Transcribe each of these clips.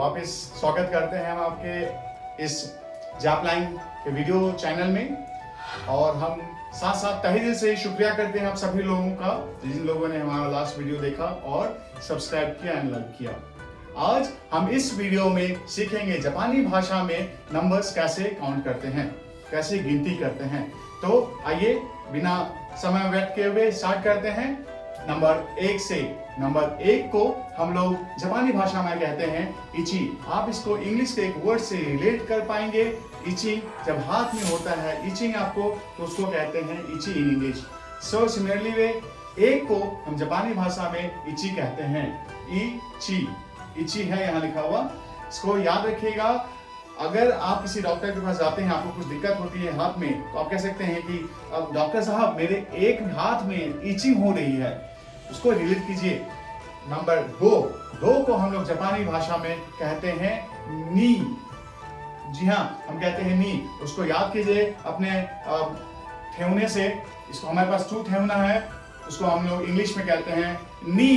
वापस स्वागत करते हैं हम आपके इस जापलाइन के वीडियो चैनल में। और हम साथ साथ तहे दिल से शुक्रिया करते हैं आप सभी लोगों का जिन लोगों ने हमारा लास्ट वीडियो देखा और सब्सक्राइब किया एंड लाइक किया। आज हम इस वीडियो में सीखेंगे जापानी भाषा में नंबर्स कैसे काउंट करते हैं, कैसे गिनती करते हैं। तो आइए बिना समय व्यर्थ किए हुए स्टार्ट करते हैं नंबर 1 से। नंबर 1 को हम लोग जापानी भाषा में कहते हैं इची। आप इसको इंग्लिश के एक वर्ड से रिलेट कर पाएंगे। इची जब हाथ में होता है इचिंग आपको, तो उसको कहते हैं इची इन इंग्लिश। सो सिमिलरली वे 1 को हम जापानी भाषा में इची कहते हैं, इची। इची है यहाँ लिखा हुआ, इसको याद रखिएगा। अगर आप किसी डॉक्टर के पास जाते हैं, आपको कुछ दिक्कत होती है हाथ में, तो आप कह सकते हैं कि अब डॉक्टर साहब मेरे एक हाथ में इचिंग हो रही है, उसको रिलेट कीजिए। नंबर 2 को हम लोग जापानी भाषा में कहते हैं नी। जी हाँ, हम कहते हैं नी। उसको याद कीजिए अपने ठेवने से। इसको हमारे पास 2 ठेवना है, उसको हम लोग इंग्लिश में कहते हैं नी।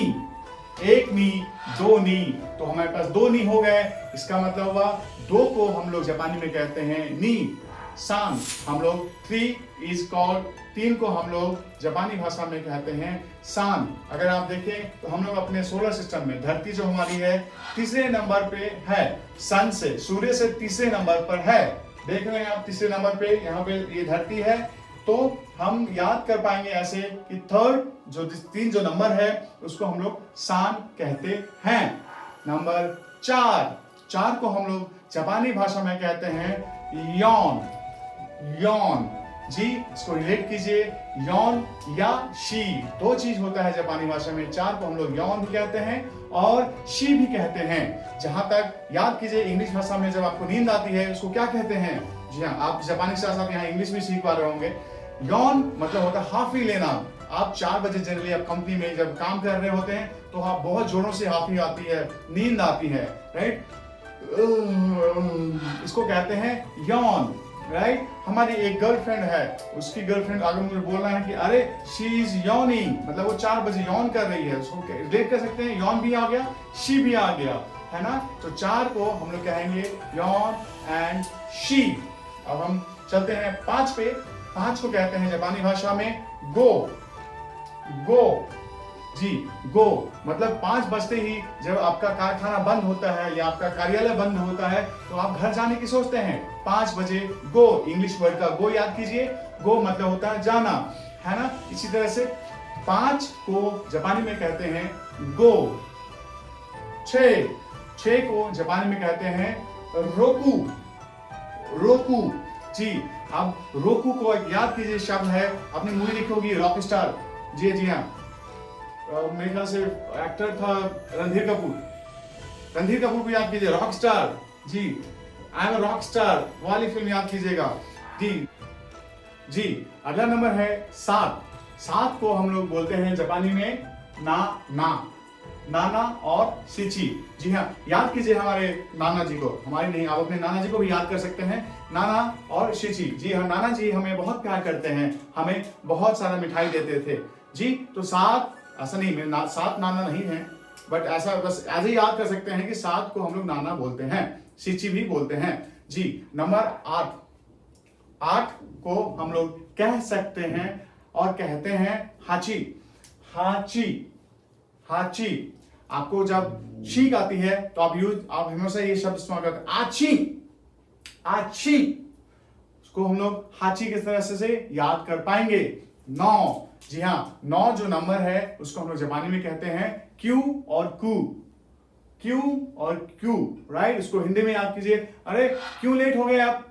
1 नी, 2 नी, तो हमारे पास 2 नी हो गए। इसका मतलब हुआ 2 को हम लोग जापानी में कहते हैं नी। सान हम लोग 3 इज कॉल्ड, 3 को हम लोग जापानी भाषा में कहते हैं सान। अगर आप देखें तो हम लोग अपने सोलर सिस्टम में धरती जो हमारी है तीसरे नंबर पे है, सन से, सूर्य से तीसरे नंबर पर है। देख रहे हैं आप तीसरे नंबर पे, यहाँ पे ये धरती है। तो हम याद कर पाएंगे ऐसे कि थर्ड जो 3 जो नंबर है उसको हम लोग सान कहते हैं। नंबर 4 को हम लोग जापानी भाषा में कहते हैं यॉन। यॉन जी, इसको रिलेट कीजिए, यॉन या शी, 2 चीज होता है जापानी भाषा में। 4 को हम लोग यॉन भी कहते हैं और शी भी कहते हैं। जहां तक याद कीजिए, इंग्लिश भाषा में जब आपको नींद आती है उसको क्या कहते हैं? जी हाँ, आप जापानी के साथ साथ यहाँ इंग्लिश भी सीख पा रहे होंगे। यॉन मतलब होता है हाफी लेना। आप 4 बजे जनरली आप कंपनी में जब काम कर रहे होते हैं तो आप बहुत जोरों से हाफी आती है, नींद आती है, राइट? इसको कहते हैं यॉन, राइट? हमारी एक गर्लफ्रेंड है, उसकी गर्लफ्रेंड अगर मुझे बोलना है कि अरे शी इज यॉनिंग, मतलब वो 4 बजे यॉन कर रही है, उसको रिलेट कर सकते हैं। यॉन भी आ गया, शी भी आ गया, है ना? तो 4 को हम लोग कहेंगे यॉन एंड शी। अब हम चलते हैं 5 पे। 5 को कहते हैं जापानी भाषा में गो। गो जी, गो मतलब 5 बजते ही जब आपका कारखाना बंद होता है या आपका कार्यालय बंद होता है तो आप घर जाने की सोचते हैं। 5 बजे गो, इंग्लिश वर्ड का गो याद कीजिए। गो मतलब होता है जाना, है ना? इसी तरह से 5 को जापानी में कहते हैं गो। 6 को जापानी में कहते हैं रोकू। रोकू जी, अब रोकू को याद कीजिए, शब्द है, आपने मूवी देखी होगी रॉक स्टार। जी हाँ, मेरे ख्याल से एक्टर था रणधीर कपूर। रणधीर कपूर को याद कीजिए, रॉक स्टार जी, आई एम रॉक स्टार वाली फिल्म याद कीजिएगा जी। अगला नंबर है 7। 7 को हम लोग बोलते हैं जापानी में नाना और शिची। जी हाँ, याद कीजिए हमारे नाना जी को, हमारे नहीं, आप अपने नाना जी को भी याद कर सकते हैं, नाना और शिची। जी हाँ, नाना जी हमें बहुत प्यार करते हैं, हमें बहुत सारा मिठाई देते थे जी। तो 7 ऐसा नहीं, 7 नाना नहीं है, बट ऐसा बस ऐसे ही याद कर सकते हैं कि 7 को हम लोग नाना बोलते हैं, शिची भी बोलते हैं जी। नंबर 8 को हम लोग कह सकते हैं और कहते हैं हाची। हाची, हाची। आपको जब छींक आती है तो आप हमेशा ये शब्द इस्तेमाल करते हैं, आची, आची। उसको हम लोग हाची किस तरह से याद कर पाएंगे? 9। जी हाँ, 9 जो नंबर है उसको हम लोग जापानी में कहते हैं क्यू और कू। क्यू और क्यू, राइट? उसको हिंदी में याद कीजिए, अरे क्यों लेट हो गए आप,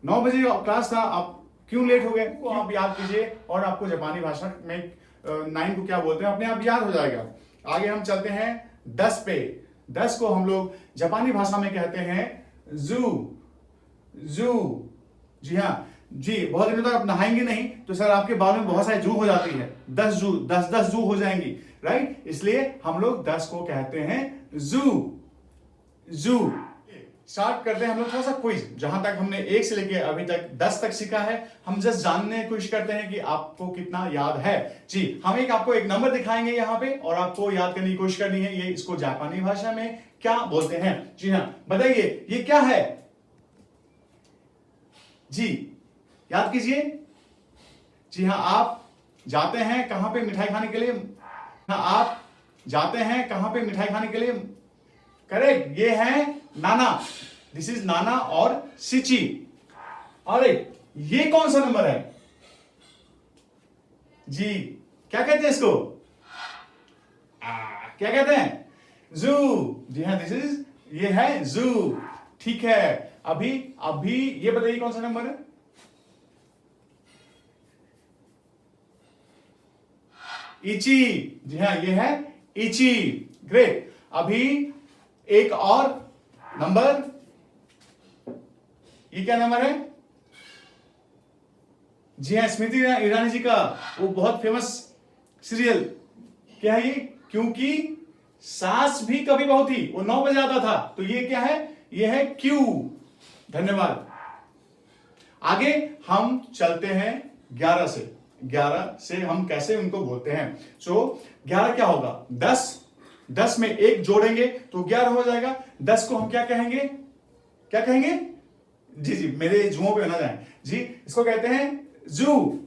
9 बजे क्लास था, आप क्यों लेट हो गए? वो आप याद कीजिए और आपको जापानी भाषा में 9 को क्या बोलते हैं अपने आप याद हो जाएगा। आगे हम चलते हैं 10 पे। 10 को हम लोग जापानी भाषा में कहते हैं जू। जू जी हाँ जी, बहुत दिनों तक आप नहाएंगे नहीं तो सर आपके बाल में बहुत सारी जू हो जाती है, 10 जू हो जाएंगी, राइट? इसलिए हम लोग 10 को कहते हैं जू। जू। स्टार्ट करते हैं हम लोग थोड़ा सा क्विज। जहां तक हमने 1 से लेके अभी तक 10 तक सीखा है, हम जस्ट जानने की कोशिश करते हैं कि आपको कितना याद है जी। हम आपको एक नंबर दिखाएंगे यहाँ पे और आपको याद करने की कोशिश करनी है। ये इसको जापानी भाषा में क्या बोलते हैं? जी हाँ, बताइए ये क्या है? जी याद कीजिए। जी हाँ, आप जाते हैं कहां पे मिठाई खाने के लिए? हाँ, आप जाते हैं कहां पे मिठाई खाने के लिए? करेक्ट, ये है नाना। दिस इज नाना और सिची। अरे ये कौन सा नंबर है? जी क्या कहते हैं इसको? क्या कहते हैं? जू। जी हाँ, दिस इज, ये है जू। ठीक है, अभी अभी ये बताइए कौन सा नंबर है? इची। जी हाँ, ये है इची। ग्रेट। अभी एक और नंबर, ये क्या नंबर है? जी हाँ, स्मृति ईरानी जी का वो बहुत फेमस सीरियल। क्या है ये? क्योंकि सास भी कभी बहू थी, वो 9 बजे आता था। तो ये क्या है? ये है क्यू। धन्यवाद। आगे हम चलते हैं 11 से। 11 से हम कैसे उनको बोलते हैं? सो 11 क्या होगा? 10 में 1 जोड़ेंगे तो 11 हो जाएगा। 10 को हम क्या कहेंगे? क्या कहेंगे? जी जी, मेरे जुओं पे ना जाए जी। इसको कहते हैं जू,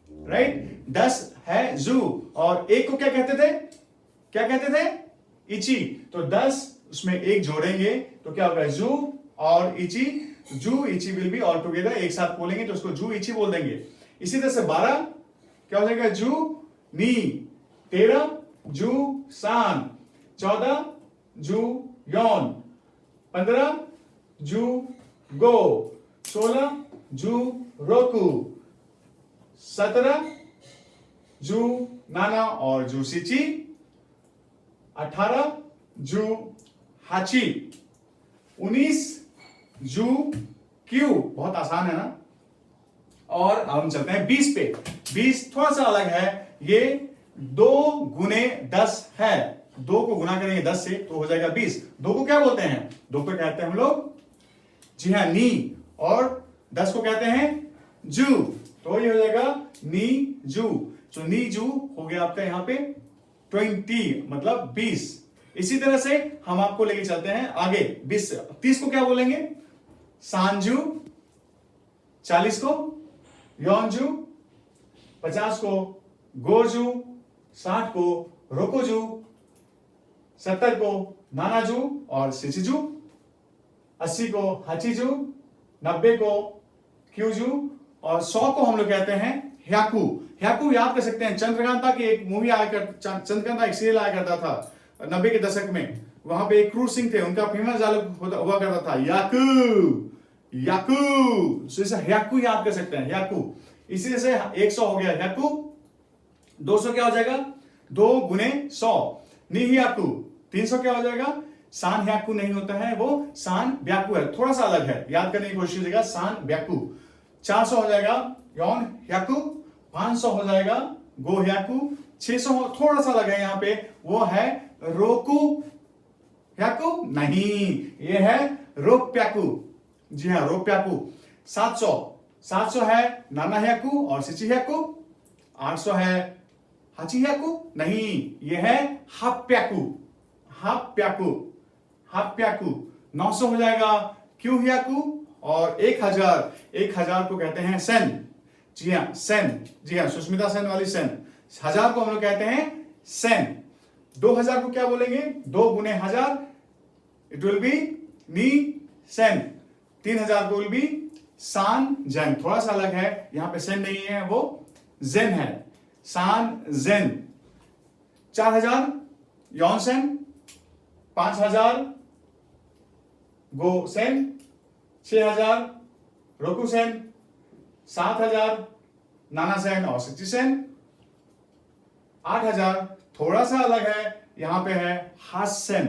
राइट? 10 है जू। और 1 को क्या कहते थे? क्या कहते थे? इची। तो 10 उसमें 1 जोड़ेंगे तो क्या होगा? जू और इची। जू इची विल बी ऑल टुगेदर, एक साथ बोलेंगे तो उसको जू इची बोल देंगे। इसी तरह से 12 क्या हो जाएगा? जू नी। 13 जू सान। 14 जू यौन। 15 जू गो। 16 जू रोकू। 17 जू नाना और जू सिची। 18 जू हाची। 19 जू क्यू। बहुत आसान है ना? और हम चलते हैं 20 पे। 20 थोड़ा सा अलग है। ये 2 गुने 10 है। 2 को गुना करेंगे 10 से तो हो जाएगा 20। 2 को क्या बोलते हैं? 2 को कहते हैं हम लोग, जी हाँ, नी। और 10 को कहते हैं जू। तो ये हो जाएगा नी जू। तो नी जू हो गया आपका यहां पे 20, मतलब 20। इसी तरह से हम आपको लेके चलते हैं आगे 20 से। 30 को क्या बोलेंगे? सांजू। 40 को यौनजू। 50 को गोजू। 60 को रोकोजू। 70 को नानाजू और सिचिजू। 80 को हाचीजू। 90 को क्यूजू। और 100 को हम लोग कहते हैं ह्याकू। ह्याकू याद कर सकते हैं, चंद्रकांता की एक मूवी आया कर, चंद्रकांता एक सीरियल आया करता था 90 के दशक में। वहां पे एक क्रूर सिंह थे, उनका फेमस डायलॉग हुआ करता था, याकू याकू। सो इसे ह्याकू याद कर सकते हैं, ह्याकू। इसी से 100 हो गया ह्याकू। 200 क्या हो जाएगा? 2 गुने 100 निह्याकू। 300 क्या हो जाएगा? सान ह्याकू नहीं होता है, वो सान ब्याकू है, थोड़ा सा अलग है, याद करने की कोशिश कीजिएगा। सान ब्याकू। 400 हो जाएगा यौन ह्याकू। 500 हो जाएगा गो ह्याकू। 600 थोड़ा सा अलग है यहां पे, वो है रोकू ह्याकू नहीं, ये है रोप्याकू। जी हाँ, रोप्याकू। 700 है नाना ह्याकू और सिची ह्याकू। 800 है हाची ह्याकू नहीं, ये है हाप्याकू। हाप्याकू हाप्याकू। 900 हो जाएगा क्यू ह्याकू। और 1000 को कहते हैं सेन। जी हाँ, सेन। जी हाँ, सुष्मिता सेन वाली सेन। 1000 को हम लोग कहते हैं सेन। 2000 को क्या बोलेंगे? 2 गुने 1000, इट विल बी नी सेन। 3000 को विल बी सान जेन। थोड़ा सा अलग है, यहां पे सेन नहीं है, वो जेन है, सान जेन। 4000 यौन सेन। 5000 गो सेन। 6000 रोकू सेन। 7000 नाना सेन और सिची सेन। 8000 थोड़ा सा अलग है, यहां पे है हास सेन।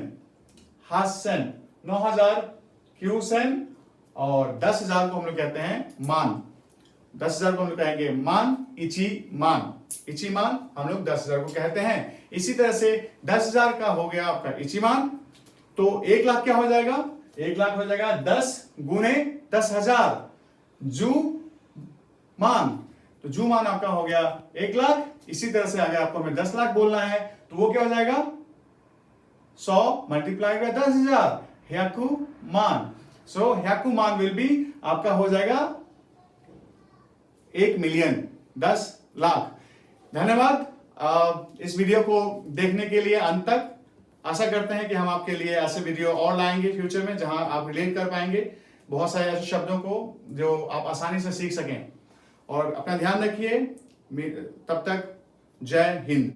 हास सेन। 9000 क्यू सेन। और 10,000 को हम लोग कहते हैं मान। 10,000 को हम लोग कहेंगे मान, इची मान। इची मान हम लोग 10,000 को कहते हैं। इसी तरह से 10,000 का हो गया आपका इची मान। तो 1 लाख क्या हो जाएगा? 1 लाख हो जाएगा 10 गुने 10,000 जू मान। तो जू मान आपका हो गया 1 लाख। इसी तरह से आगे आपको हमें 10 लाख बोलना है, तो वो क्या हो जाएगा? 100 मल्टीप्लाई बाय 10,000 ह्याकु मान। सो ह्याकु मान विल बी आपका हो जाएगा 1 मिलियन, 10 लाख। धन्यवाद इस वीडियो को देखने के लिए अंत तक। आशा करते हैं कि हम आपके लिए ऐसे वीडियो और लाएंगे फ्यूचर में, जहां आप रिलेट कर पाएंगे बहुत सारे ऐसे शब्दों को जो आप आसानी से सीख सकें। और अपना ध्यान रखिए, तब तक जय हिंद।